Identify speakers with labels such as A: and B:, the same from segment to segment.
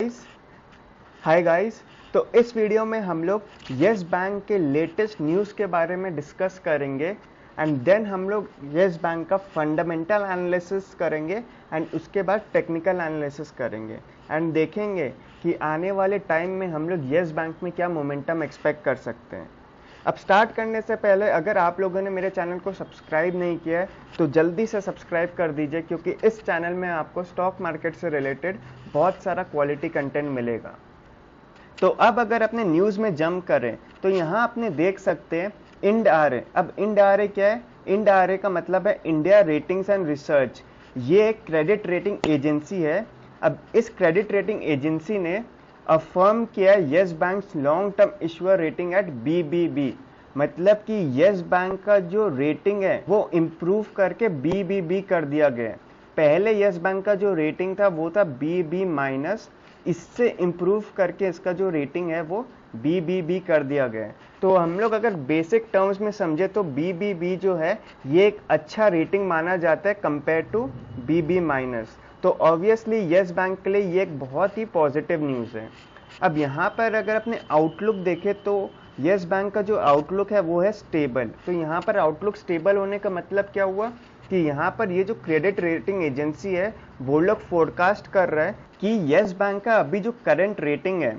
A: Guys hi guys. तो इस video में हम लोग यस बैंक के लेटेस्ट न्यूज़ के बारे में डिस्कस करेंगे एंड देन हम लोग यस बैंक का फंडामेंटल एनालिसिस करेंगे एंड उसके बाद टेक्निकल एनालिसिस करेंगे एंड देखेंगे कि आने वाले टाइम में हम लोग यस बैंक में क्या मोमेंटम एक्सपेक्ट कर सकते हैं। अब स्टार्ट करने से पहले अगर आप लोगों ने मेरे चैनल को सब्सक्राइब नहीं किया है तो जल्दी से सब्सक्राइब कर दीजिए, क्योंकि इस चैनल में आपको स्टॉक मार्केट से रिलेटेड बहुत सारा क्वालिटी कंटेंट मिलेगा। तो अब अगर अपने न्यूज़ में जंप करें तो यहाँ आपने देख सकते हैं इंड आरए। अब इंड आरए क्या है? इंड आरए का मतलब है इंडिया रेटिंग्स एंड रिसर्च। ये एक क्रेडिट रेटिंग एजेंसी है। अब इस क्रेडिट रेटिंग एजेंसी ने अफर्म किया Yes Bank long term issuer rating at BBB। मतलब कि यस बैंक का जो रेटिंग है वो इम्प्रूव करके BBB कर दिया गया है। पहले यस बैंक का जो रेटिंग था वो था BB-, इससे इम्प्रूव करके इसका जो रेटिंग है वो BBB कर दिया गया है। तो हम लोग अगर बेसिक टर्म्स में समझे तो BBB जो है ये एक अच्छा रेटिंग माना जाता है कंपेयर टू BB-। तो ऑब्वियसली यस बैंक के लिए ये एक बहुत ही पॉजिटिव न्यूज़ है। अब यहाँ पर अगर अपने आउटलुक देखें तो यस बैंक का जो आउटलुक है वो है स्टेबल। तो यहाँ पर आउटलुक स्टेबल होने का मतलब क्या हुआ कि यहाँ पर ये जो क्रेडिट रेटिंग एजेंसी है वो लोग फोरकास्ट कर रहा है कि यस बैंक का अभी जो करंट रेटिंग है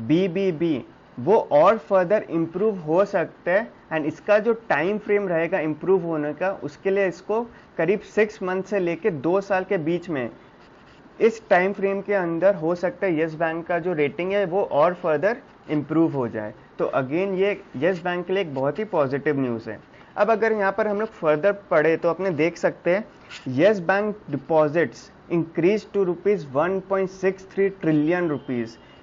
A: BBB वो और फर्दर इम्प्रूव हो सकता है एंड इसका जो टाइम फ्रेम रहेगा इम्प्रूव होने का उसके लिए इसको करीब 6 मंथ से लेके 2 साल के बीच में इस टाइम फ्रेम के अंदर हो सकता है यस बैंक का जो रेटिंग है वो और फर्दर इम्प्रूव हो जाए। तो अगेन ये यस बैंक के लिए एक बहुत ही पॉजिटिव न्यूज़ है। अब अगर यहाँ पर हम लोग फर्दर पढ़े तो अपने देख सकते हैं Yes Bank deposits increase to ₹1.63 trillion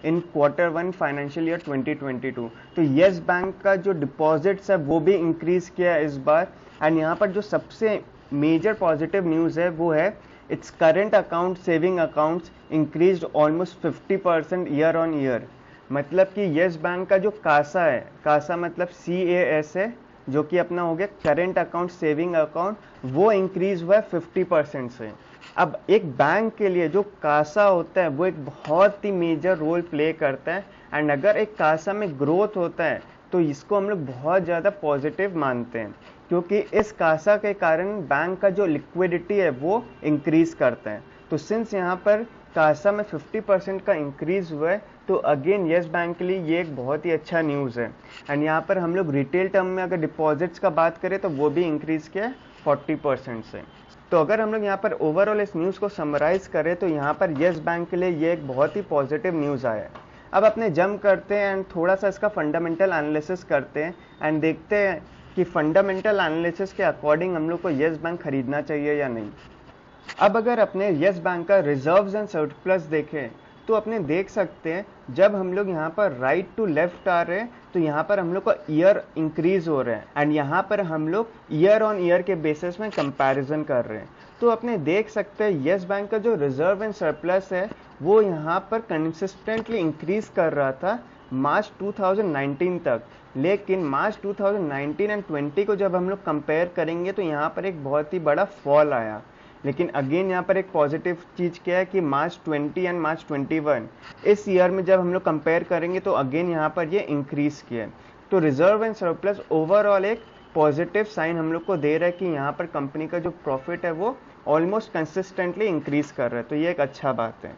A: in Q1 financial year 2022। तो यस बैंक का जो डिपॉजिट्स है वो भी इंक्रीज किया है इस बार। एंड यहाँ पर जो सबसे मेजर पॉजिटिव न्यूज़ है वो है its current account saving accounts increased almost 50% year on year. मतलब कि यस बैंक का जो कासा है, कासा मतलब CAS है, जो कि अपना हो गया करंट अकाउंट सेविंग अकाउंट, वो इंक्रीज हुआ है 50% से। अब एक बैंक के लिए जो कासा होता है वो एक बहुत ही मेजर रोल प्ले करता है एंड अगर एक कासा में ग्रोथ होता है तो इसको हम लोग बहुत ज़्यादा पॉजिटिव मानते हैं, क्योंकि इस कासा के कारण बैंक का जो लिक्विडिटी है वो इंक्रीज करता है। तो सिंस यहाँ पर कासा में 50% का इंक्रीज हुआ है तो अगेन यस बैंक के लिए ये एक बहुत ही अच्छा न्यूज़ है। एंड यहाँ पर हम लोग रिटेल टर्म में अगर डिपॉजिट्स का बात करें तो वो भी इंक्रीज किया है 40% से। तो अगर हम लोग यहाँ पर ओवरऑल इस न्यूज़ को समराइज करें तो यहाँ पर यस बैंक के लिए ये एक बहुत ही पॉजिटिव न्यूज़ आया है। अब अपने जंप करते हैं एंड थोड़ा सा इसका फंडामेंटल एनालिसिस करते हैं एंड देखते हैं कि फंडामेंटल एनालिसिस के अकॉर्डिंग हम लोग को यस बैंक खरीदना चाहिए या नहीं। अब अगर अपने यस बैंक का रिजर्व्स एंड सरप्लस देखें तो अपने देख सकते हैं जब हम लोग यहाँ पर राइट टू लेफ्ट आ रहे हैं तो यहाँ पर हम लोग का ईयर इंक्रीज हो रहा है एंड यहाँ पर हम लोग ईयर ऑन ईयर के बेसिस में कंपैरिजन कर रहे हैं। तो अपने देख सकते हैं यस बैंक का जो रिजर्व एंड सरप्लस है वो यहाँ पर कंसिस्टेंटली इंक्रीज कर रहा था मार्च 2019 तक, लेकिन मार्च 2019 एंड 20 को जब हम लोग कंपेयर करेंगे तो यहाँ पर एक बहुत ही बड़ा फॉल आया। लेकिन अगेन यहाँ पर एक पॉजिटिव चीज़ क्या है कि मार्च 20 एंड मार्च 21 इस ईयर में जब हम लोग कंपेयर करेंगे तो अगेन यहाँ पर ये इंक्रीज किया है। तो रिजर्व एंड सरप्लस ओवरऑल एक पॉजिटिव साइन हम लोग को दे रहा है कि यहाँ पर कंपनी का जो प्रॉफिट है वो ऑलमोस्ट कंसिस्टेंटली इंक्रीज कर रहा है। तो ये एक अच्छा बात है।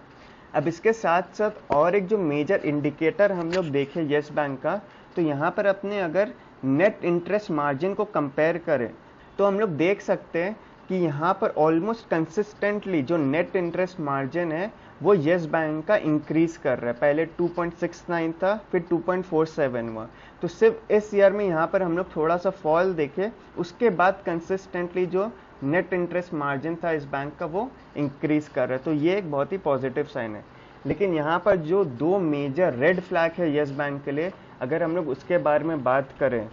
A: अब इसके साथ साथ और एक जो मेजर इंडिकेटर हम लोग देखें यस बैंक का तो यहाँ पर अपने अगर नेट इंटरेस्ट मार्जिन को कंपेयर करें तो हम लोग देख सकते हैं कि यहाँ पर ऑलमोस्ट कंसिस्टेंटली जो नेट इंटरेस्ट मार्जिन है वो यस बैंक का इंक्रीज कर रहा है। पहले 2.69 था, फिर 2.47 हुआ। तो सिर्फ इस ईयर में यहाँ पर हम लोग थोड़ा सा फॉल देखे, उसके बाद कंसिस्टेंटली जो नेट इंटरेस्ट मार्जिन था इस बैंक का वो इंक्रीज कर रहा है। तो ये एक बहुत ही पॉजिटिव साइन है। लेकिन यहाँ पर जो 2 मेजर रेड फ्लैग है यस बैंक के लिए, अगर हम लोग उसके बारे में बात करें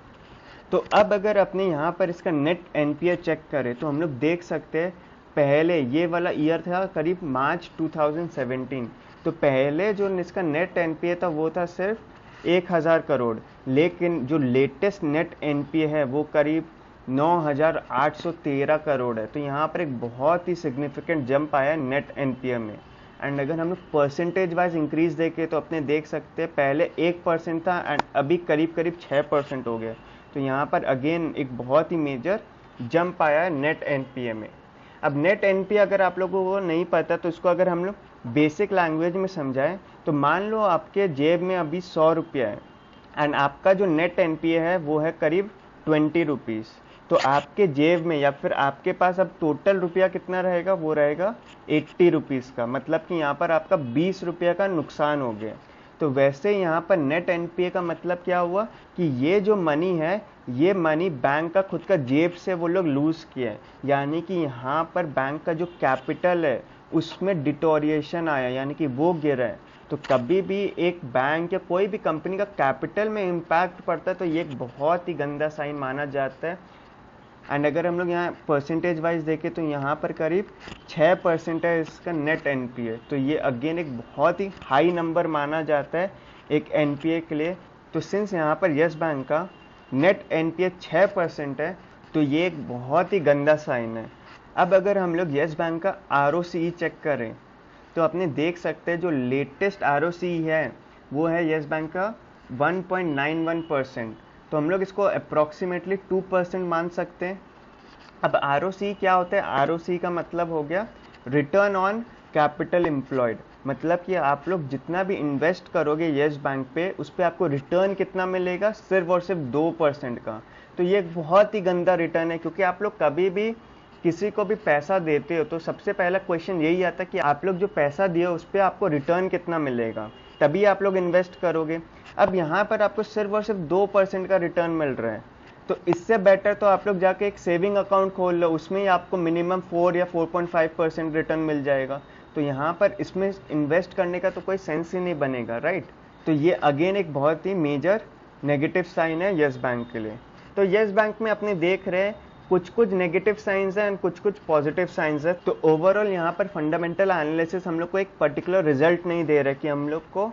A: तो अब अगर अपने यहाँ पर इसका नेट NPA चेक करें तो हम लोग देख सकते हैं पहले ये वाला ईयर था करीब मार्च 2017। तो पहले जो इसका नेट NPA था वो था सिर्फ 1000 करोड़, लेकिन जो लेटेस्ट नेट NPA है वो करीब 9813 करोड़ है। तो यहाँ पर एक बहुत ही सिग्निफिकेंट जंप आया है नेट NPA में। एंड अगर हम लोग परसेंटेज वाइज इंक्रीज देखें तो अपने देख सकते हैं पहले 1% था एंड अभी करीब करीब 6% हो गया। तो यहाँ पर अगेन एक बहुत ही मेजर जंप आया है नेट एनपीए में। अब नेट एनपीए अगर आप लोगों को नहीं पता तो इसको अगर हम लोग बेसिक लैंग्वेज में समझाएं तो मान लो आपके जेब में अभी 100 रुपया है एंड आपका जो नेट एनपीए है वो है करीब 20 रुपीज़। तो आपके जेब में या फिर आपके पास अब टोटल रुपया कितना रहेगा, वो रहेगा 80 रुपीज़ का। मतलब कि यहाँ पर आपका 20 रुपया का नुकसान हो गया। तो वैसे यहाँ पर नेट एनपीए का मतलब क्या हुआ कि ये जो मनी है ये मनी बैंक का खुद का जेब से वो लोग लूज़ किया है, यानी कि यहाँ पर बैंक का जो कैपिटल है उसमें डिटोरिएशन आया, यानी कि वो गिरा है। तो कभी भी एक बैंक या कोई भी कंपनी का कैपिटल में इम्पैक्ट पड़ता है तो ये एक बहुत ही गंदा साइन माना जाता है। एंड अगर हम लोग यहाँ परसेंटेज वाइज देखें तो यहाँ पर करीब 6% है इसका नेट एनपीए। तो ये अगेन एक बहुत ही हाई नंबर माना जाता है एक एनपीए के लिए। तो सिंस यहाँ पर यस बैंक का नेट एनपीए 6% है तो ये एक बहुत ही गंदा साइन है। अब अगर हम लोग यस बैंक का आरओसीई चेक करें तो अपने देख सकते हैं जो लेटेस्ट आरओसीई है वो है यस बैंक का 1.91%। तो हम लोग इसको अप्रॉक्सीमेटली 2% मान सकते हैं। अब आरओसी क्या होता है, आरओसी का मतलब हो गया रिटर्न ऑन कैपिटल एम्प्लॉयड। मतलब कि आप लोग जितना भी इन्वेस्ट करोगे यस बैंक पे उस पर आपको रिटर्न कितना मिलेगा, सिर्फ और सिर्फ 2% का। तो ये एक बहुत ही गंदा रिटर्न है, क्योंकि आप लोग कभी भी किसी को भी पैसा देते हो तो सबसे पहला क्वेश्चन यही आता है कि आप लोग जो पैसा दिए उस पर आपको रिटर्न कितना मिलेगा, तभी आप लोग इन्वेस्ट करोगे। अब यहाँ पर आपको सिर्फ और सिर्फ 2% का रिटर्न मिल रहा है। तो इससे बेटर तो आप लोग जाके एक सेविंग अकाउंट खोल लो, उसमें ही आपको मिनिमम 4 या 4.5% रिटर्न मिल जाएगा। तो यहाँ पर इसमें इन्वेस्ट करने का तो कोई सेंस ही नहीं बनेगा, राइट। तो ये अगेन एक बहुत ही मेजर नेगेटिव साइन है यस बैंक के लिए। तो यस बैंक में अपने देख रहे हैं कुछ कुछ नेगेटिव साइंस है एंड कुछ कुछ पॉजिटिव साइंस है। तो ओवरऑल यहाँ पर फंडामेंटल एनालिसिस हम लोग को एक पर्टिकुलर रिजल्ट नहीं दे रहा है कि हम लोग को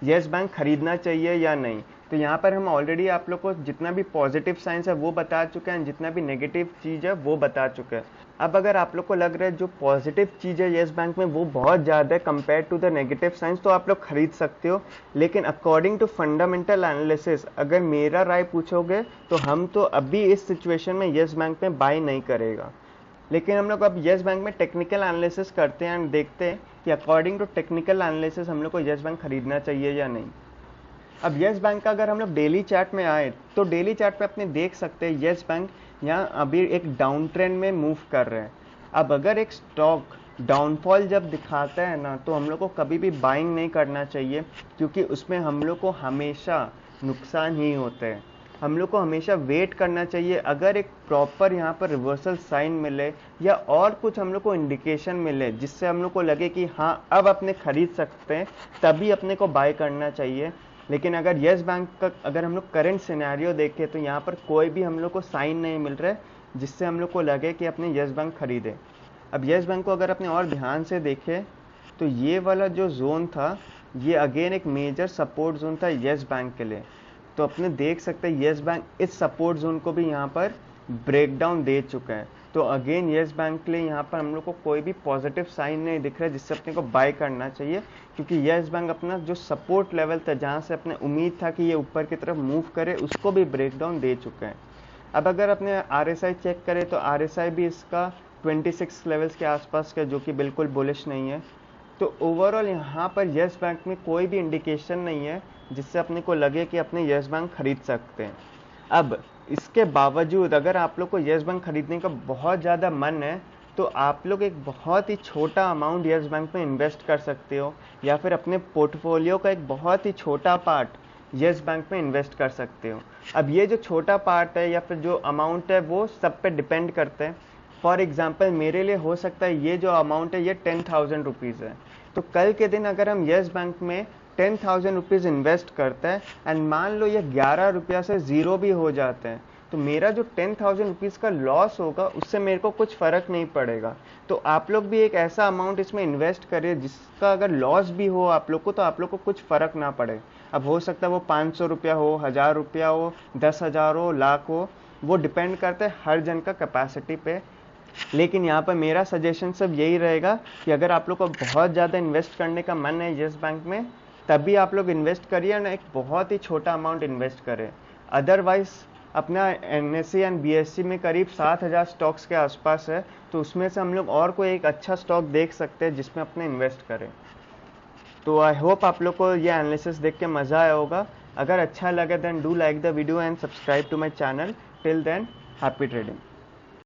A: यस बैंक खरीदना चाहिए या नहीं। तो यहाँ पर हम ऑलरेडी आप लोग को जितना भी पॉजिटिव साइंस है वो बता चुके हैं, जितना भी नेगेटिव चीज़ है वो बता चुके हैं। अब अगर आप लोग को लग रहा है जो पॉजिटिव चीज़ है यस बैंक में वो बहुत ज़्यादा है compare to the negative science, तो आप लोग खरीद सकते हो। लेकिन अकॉर्डिंग टू फंडामेंटल एनालिसिस अगर मेरा राय पूछोगे तो हम तो अभी इस सिचुएशन में यस बैंक में बाय नहीं करेगा। लेकिन हम लोग अब यस बैंक में टेक्निकल एनालिसिस करते हैं एंड देखते हैं कि अकॉर्डिंग टू टेक्निकल एनालिसिस हम लोग को यस बैंक खरीदना चाहिए या नहीं। अब यस बैंक का अगर हम लोग डेली चार्ट में आए तो डेली चार्ट पे अपने देख सकते हैं यस बैंक यहाँ अभी एक डाउन ट्रेंड में मूव कर रहे हैं। अब अगर एक स्टॉक डाउनफॉल जब दिखाता है ना तो हम लोग को कभी भी बाइंग नहीं करना चाहिए, क्योंकि उसमें हम लोग को हमेशा नुकसान ही होते हैं। हम लोग को हमेशा वेट करना चाहिए। अगर एक प्रॉपर यहाँ पर रिवर्सल साइन मिले या और कुछ हम लोग को इंडिकेशन मिले जिससे हम लोग को लगे कि हाँ अब अपने खरीद सकते हैं, तभी अपने को बाय करना चाहिए। लेकिन अगर यस बैंक का अगर हम लोग करंट सिनेरियो देखें तो यहाँ पर कोई भी हम लोग को साइन नहीं मिल रहा है जिससे हम लोग को लगे कि अपने यस बैंक खरीदें। अब यस बैंक को अगर अपने और ध्यान से देखें तो ये वाला जो जोन था ये अगेन एक मेजर सपोर्ट जोन था यस बैंक के लिए। तो अपने देख सकते हैं यस बैंक इस सपोर्ट जोन को भी यहाँ पर ब्रेक डाउन दे चुका है। तो अगेन यस बैंक के लिए यहाँ पर हम लोग को कोई भी पॉजिटिव साइन नहीं दिख रहा है जिससे अपने को बाय करना चाहिए, क्योंकि यस बैंक अपना जो सपोर्ट लेवल था जहाँ से अपने उम्मीद था कि ये ऊपर की तरफ मूव करे उसको भी ब्रेक डाउन दे चुका है। अब अगर अपने आरएसआई चेक करें तो आरएसआई भी इसका 26 लेवल्स के आसपास का, जो कि बिल्कुल बुलिश नहीं है। तो ओवरऑल यहाँ पर यस बैंक में कोई भी इंडिकेशन नहीं है जिससे अपने को लगे कि अपने यस बैंक खरीद सकते हैं। अब इसके बावजूद अगर आप लोग को यस बैंक खरीदने का बहुत ज़्यादा मन है तो आप लोग एक बहुत ही छोटा अमाउंट यस बैंक में इन्वेस्ट कर सकते हो, या फिर अपने पोर्टफोलियो का एक बहुत ही छोटा पार्ट यस बैंक में इन्वेस्ट कर सकते हो। अब ये जो छोटा पार्ट है या फिर जो अमाउंट है वो सब पे डिपेंड करता है। फॉर एग्जाम्पल मेरे लिए हो सकता है ये जो अमाउंट है ये 10,000 रुपीज़ है। तो कल के दिन अगर हम यस बैंक में 10,000 रुपीज़ इन्वेस्ट करते हैं एंड मान लो ये 11 रुपया से ज़ीरो भी हो जाते हैं, तो मेरा जो 10,000 रुपीज़ का लॉस होगा उससे मेरे को कुछ फ़र्क नहीं पड़ेगा। तो आप लोग भी एक ऐसा अमाउंट इसमें इन्वेस्ट करिए जिसका अगर लॉस भी हो आप लोग को तो आप लोग को कुछ फ़र्क ना पड़े। अब हो सकता है वो 500 रुपया हो, 1000 रुपया हो, 10,000 हो, लाख हो, वो डिपेंड करता है हर जन का कैपेसिटी पे। लेकिन यहाँ पर मेरा सजेशन सब यही रहेगा कि अगर आप लोग को बहुत ज़्यादा इन्वेस्ट करने का मन है येस बैंक में, तभी आप लोग इन्वेस्ट करिए ना, एक बहुत ही छोटा अमाउंट इन्वेस्ट करें। अदरवाइज अपना NSE एंड BSE में करीब 7,000 स्टॉक्स के आसपास है, तो उसमें से हम लोग और कोई एक अच्छा स्टॉक देख सकते हैं जिसमें अपने इन्वेस्ट करें। तो आई होप आप लोग को ये एनालिसिस देख के मज़ा आया होगा। अगर अच्छा लगे then do like the video and subscribe to my channel. Till then happy trading.